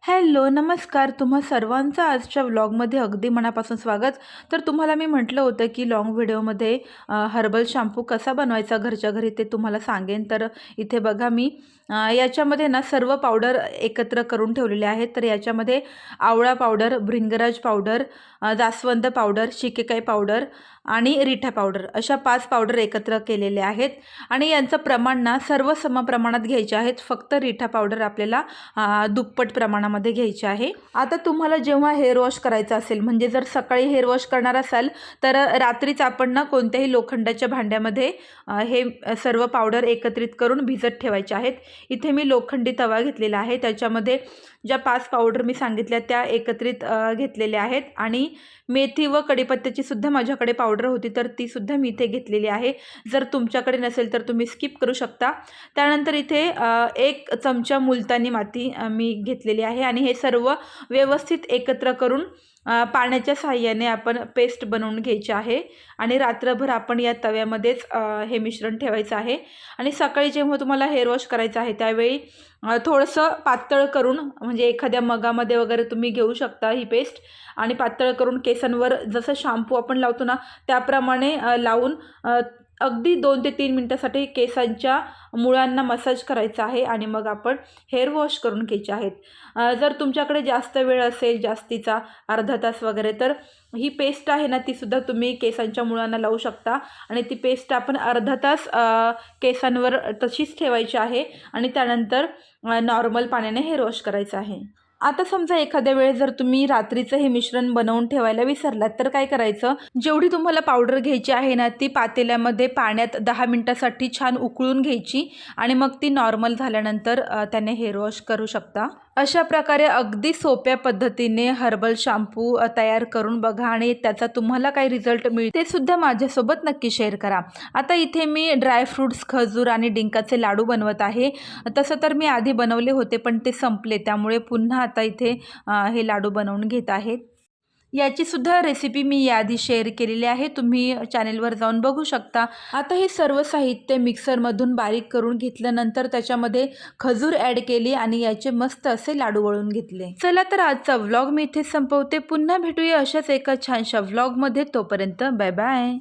Hello, नमस्कार. तुम्हा सर्वांचं आजच्या व्लॉगमध्ये अगदी मनापासून स्वागत. तर तुम्हाला मी म्हटलं होतं की लाँग व्हिडिओमध्ये हर्बल शॅम्पू कसा बनवायचा घरच्या घरी ते तुम्हाला सांगेन. तर इथे बघा मी याच्यामध्ये ना सर्व पावडर एकत्र करून ठेवलेले आहेत. तर याच्यामध्ये आवळा पावडर, भृंगराज पावडर, जास्वंद पावडर, शिकेकाई पावडर आणि रिठा पावडर अशा 5 पावडर एकत्र केलेले आहेत. आणि यांचं प्रमाण ना सर्व समप्रमाणात घ्यायचे आहेत. फक्त रिठा पावडर आपल्याला दुप्पट प्रमाणामध्ये घ्यायचे आहे. आता तुम्हाला जेव्हा हेअर वॉश करायचं असेल, म्हणजे जर सकाळी हेअर वॉश करणार असाल तर रात्रीच आपण ना कोणत्याही लोखंडाच्या भांड्यामध्ये हे सर्व पावडर एकत्रित करून भिजत ठेवायचे आहेत. इथे मी लोखंडी तवा घेतलेला आहे. त्याच्यामध्ये ज्या 5 पावडर मी सांगितल्या त्या एकत्रित घेतलेल्या आहेत. आणि मेथी व कढीपत्त्याची सुद्धा माझ्याकडे पावडर होती, तर ती सुद्धा मी इथे घेतलेली आहे. जर तुमच्याकडे नसेल तर तुम्ही स्किप करू शकता. त्यानंतर इथे 1 चमचा मुलतानी माती मी घेतलेली आहे. आणि हे सर्व व्यवस्थित एकत्र करून पाण्याच्या साहाय्याने आपण पेस्ट बनवून घ्यायची आहे. आणि रात्रभर आपण या तव्यामध्येच हे मिश्रण ठेवायचं आहे. आणि सकाळी जेव्हा तुम्हाला हेअर वॉश करायचं आहे त्यावेळी थोडंसं पातळ करून, म्हणजे एखाद्या मगामध्ये वगैरे तुम्ही घेऊ शकता ही पेस्ट. आणि पातळ करून केसांवर जसं शॅम्पू आपण लावतो ना त्याप्रमाणे लावून अगदी 2 ते 3 मिनिटासाठी केसांच्या मुळांना मसाज करायचा आहे. आणि मग आपण हेअर वॉश करून घ्यायचे आहेत. जर तुमच्याकडे जास्त वेळ असेल, जास्तीचा अर्धा तास वगैरे, तर ही पेस्ट आहे ना तीसुद्धा तुम्ही केसांच्या मुळांना लावू शकता. आणि ती पेस्ट आपण अर्धा तास केसांवर तशीच ठेवायची आहे. आणि त्यानंतर नॉर्मल पाण्याने हेअर वॉश करायचं आहे. आता समजा एखाद्या वेळेस जर तुम्ही रात्रीचं हे मिश्रण बनवून ठेवायला विसरलात तर काय करायचं, जेवढी तुम्हाला पावडर घ्यायची आहे ना ती पातेल्यामध्ये पाण्यात 10 मिनिटासाठी छान उकळून घ्यायची. आणि मग ती नॉर्मल झाल्यानंतर त्याने हेअर वॉश करू शकता. अशा प्रकारे अगदी सोप्या पद्धतीने हर्बल शॅम्पू तयार करून बघा आणि त्याचा तुम्हाला काय रिझल्ट मिळते ते सुद्धा माझ्यासोबत नक्की शेअर करा. आता इथे मी ड्रायफ्रूट्स, खजूर आणि डिंकाचे लाडू बनवत आहे. तसं तर मी आधी बनवले होते पण ते संपले, त्यामुळे पुन्हा आता इथे हे लाडू बनवून घेत आहे. याची सुद्धा रेसिपी मी याआधी शेअर केलेली आहे, तुम्ही चॅनेलवर जाऊन बघू शकता. आता हे सर्व साहित्य मिक्सरमधून बारीक करून घेतल्यानंतर त्याच्यामध्ये खजूर ॲड केली आणि याचे मस्त असे लाडू वळून घेतले. चला तर आजचा व्लॉग मी इथे संपवते. पुन्हा भेटूया अशाच एका छानशा व्लॉगमध्ये. तोपर्यंत बाय बाय.